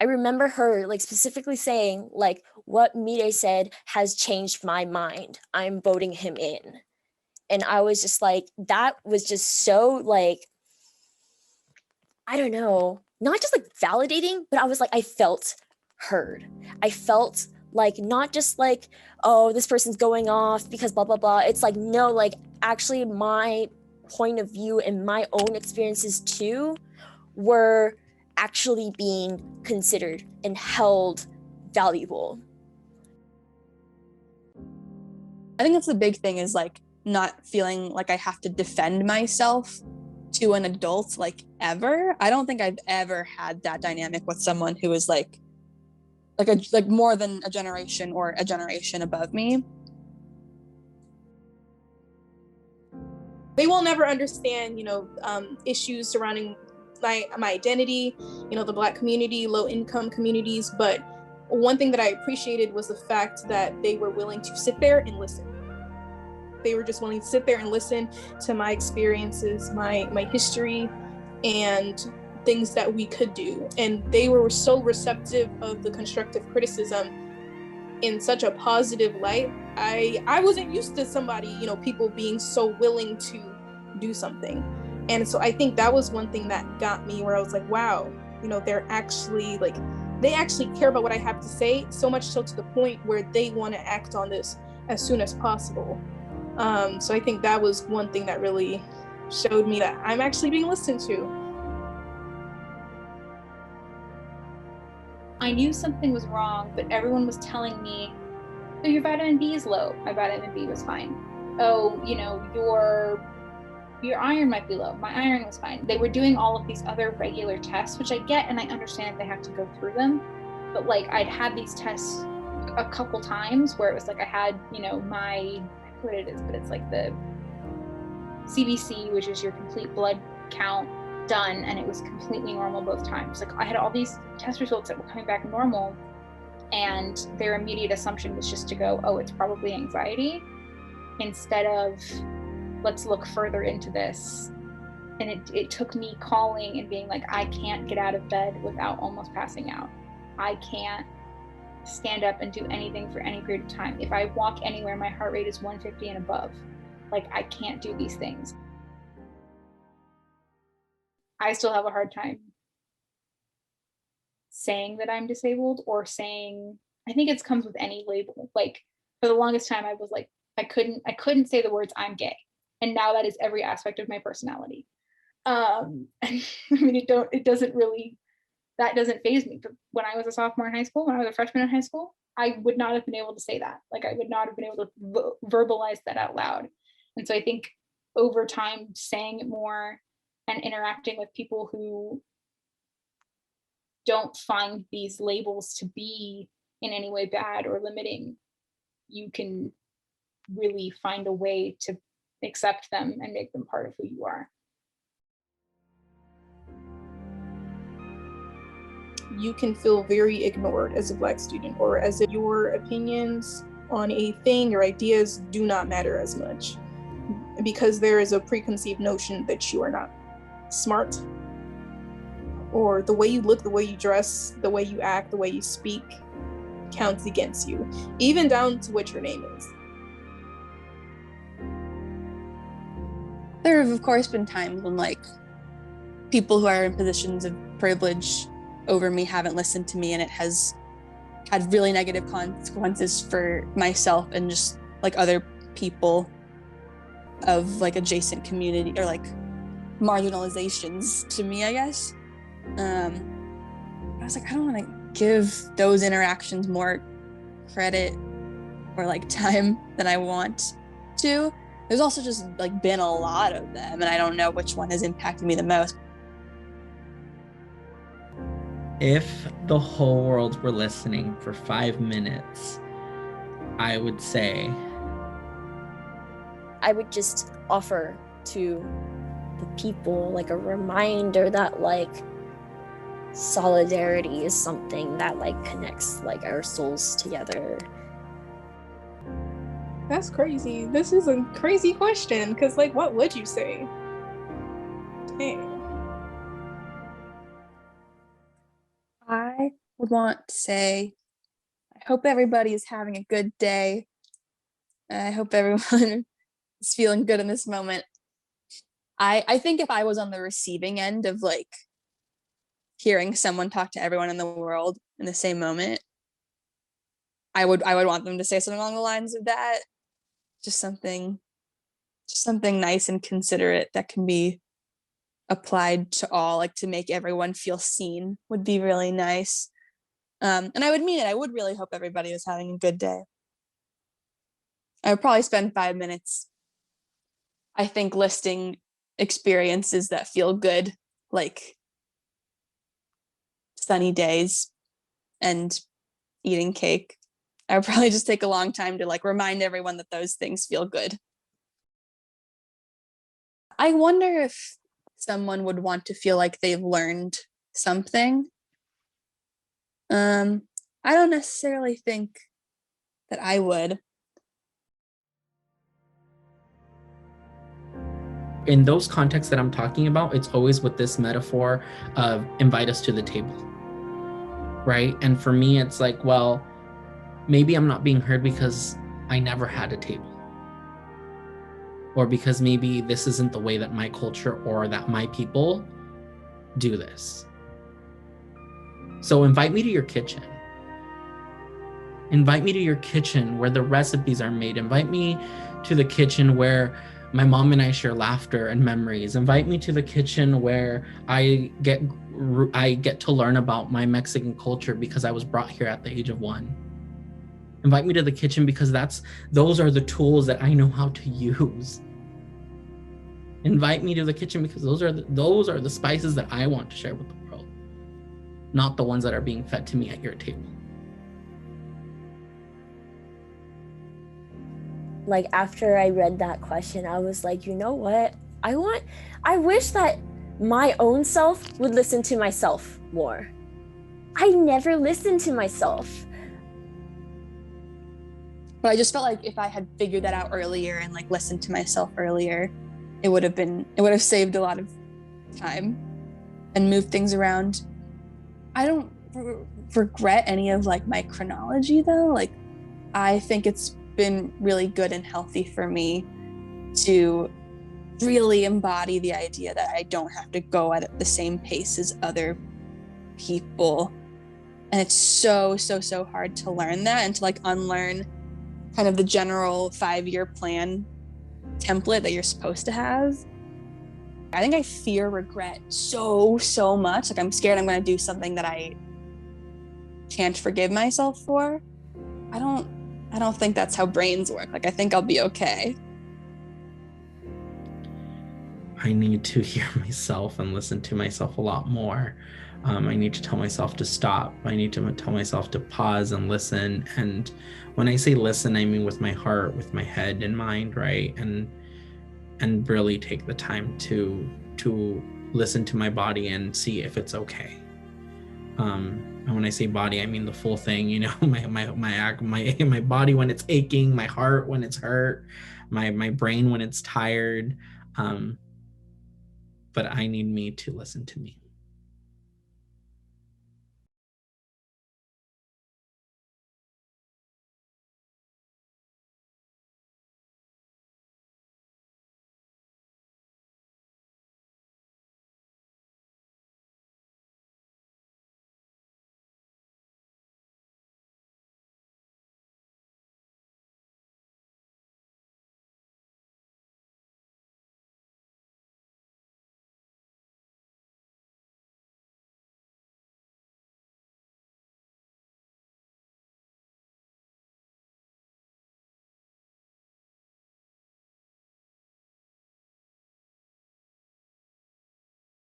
I remember her like specifically saying like, what Mide said has changed my mind. I'm voting him in. And I was just like, that was just so like, I don't know, not just like validating, but I was like, I felt heard. I felt like not just like, oh, this person's going off because blah, blah, blah. It's like, no, like actually my point of view and my own experiences too were actually being considered and held valuable. I think that's the big thing, is like not feeling like I have to defend myself to an adult like ever. I don't think I've ever had that dynamic with someone who is like more than a generation or a generation above me. They will never understand, issues surrounding my identity, the Black community, low income communities. But one thing that I appreciated was the fact that they were willing to sit there and listen. They were just willing to sit there and listen to my experiences, my history, and things that we could do. And they were so receptive of the constructive criticism in such a positive light. I wasn't used to somebody, people being so willing to do something. And so I think that was one thing that got me, where I was like, wow, they're actually like, they actually care about what I have to say, so much so to the point where they want to act on this as soon as possible. So I think that was one thing that really showed me that I'm actually being listened to. I knew something was wrong, but everyone was telling me, oh, your vitamin B is low. My vitamin B was fine. Oh, your iron might be low. My iron was fine. They were doing all of these other regular tests, which I get and I understand they have to go through them. But like I'd had these tests a couple times where it was like I had, my, what it is, but it's like the CBC, which is your complete blood count, done, and it was completely normal both times. Like I had all these test results that were coming back normal, and their immediate assumption was just to go, oh, it's probably anxiety, instead of let's look further into this. And it took me calling and being like, I can't get out of bed without almost passing out. I can't stand up and do anything for any period of time. If I walk anywhere, my heart rate is 150 and above. Like I can't do these things. I still have a hard time saying that I'm disabled, or saying, I think it comes with any label. Like for the longest time, I was like, I couldn't say the words I'm gay. And now that is every aspect of my personality. I mean, that doesn't faze me. But when I was a sophomore in high school, when I was a freshman in high school, I would not have been able to say that. Like I would not have been able to verbalize that out loud. And so I think over time, saying it more and interacting with people who don't find these labels to be in any way bad or limiting, you can really find a way to accept them and make them part of who you are. You can feel very ignored as a Black student, or as if your opinions on a thing or ideas do not matter as much, because there is a preconceived notion that you are not smart, or the way you look, the way you dress, the way you act, the way you speak counts against you, even down to what your name is. There have, of course, been times when like people who are in positions of privilege over me haven't listened to me, and it has had really negative consequences for myself and just like other people of like adjacent community, or like marginalizations to me, I guess. I was like, I don't want to give those interactions more credit or like time than I want to. There's also just like been a lot of them, and I don't know which one has impacted me the most. If the whole world were listening for 5 minutes, I would say, I would just offer to the people like a reminder that like solidarity is something that like connects like our souls together. That's crazy. This is a crazy question, because like, what would you say? Dang. I would want to say, I hope everybody is having a good day. I hope everyone is feeling good in this moment. I think if I was on the receiving end of like hearing someone talk to everyone in the world in the same moment, I would want them to say something along the lines of that. Just something nice and considerate that can be applied to all, like to make everyone feel seen would be really nice. And I would mean it. I would really hope everybody was having a good day. I would probably spend 5 minutes, I think, listing experiences that feel good, like sunny days and eating cake. I would probably just take a long time to like remind everyone that those things feel good. I wonder if someone would want to feel like they've learned something. I don't necessarily think that I would. In those contexts that I'm talking about, it's always with this metaphor of invite us to the table, right? And for me, it's like, well, maybe I'm not being heard because I never had a table, or because maybe this isn't the way that my culture or that my people do this. So invite me to your kitchen. Invite me to your kitchen where the recipes are made. Invite me to the kitchen where my mom and I share laughter and memories. Invite me to the kitchen where I get to learn about my Mexican culture because I was brought here at the age of 1. Invite me to the kitchen because those are the tools that I know how to use. Invite me to the kitchen because those are the spices that I want to share with the world, not the ones that are being fed to me at your table. Like after I read that question, I was like, you know what? I wish that my own self would listen to myself more. I never listened to myself. But I just felt like if I had figured that out earlier and like listened to myself earlier, it would have saved a lot of time and moved things around. I don't regret any of like my chronology though. Like I think it's been really good and healthy for me to really embody the idea that I don't have to go at the same pace as other people. And it's so hard to learn that and to like unlearn kind of the general 5-year plan template that you're supposed to have. I think I fear regret so much. Like I'm scared I'm going to do something that I can't forgive myself for. I don't think that's how brains work. Like I think I'll be okay. I need to hear myself and listen to myself a lot more. I need to tell myself to stop. I need to tell myself to pause and listen. And when I say listen, I mean with my heart, with my head and mind, right? And really take the time to listen to my body and see if it's okay. And when I say body, I mean the full thing, you know, my body when it's aching, my heart when it's hurt, my brain when it's tired. But I need me to listen to me.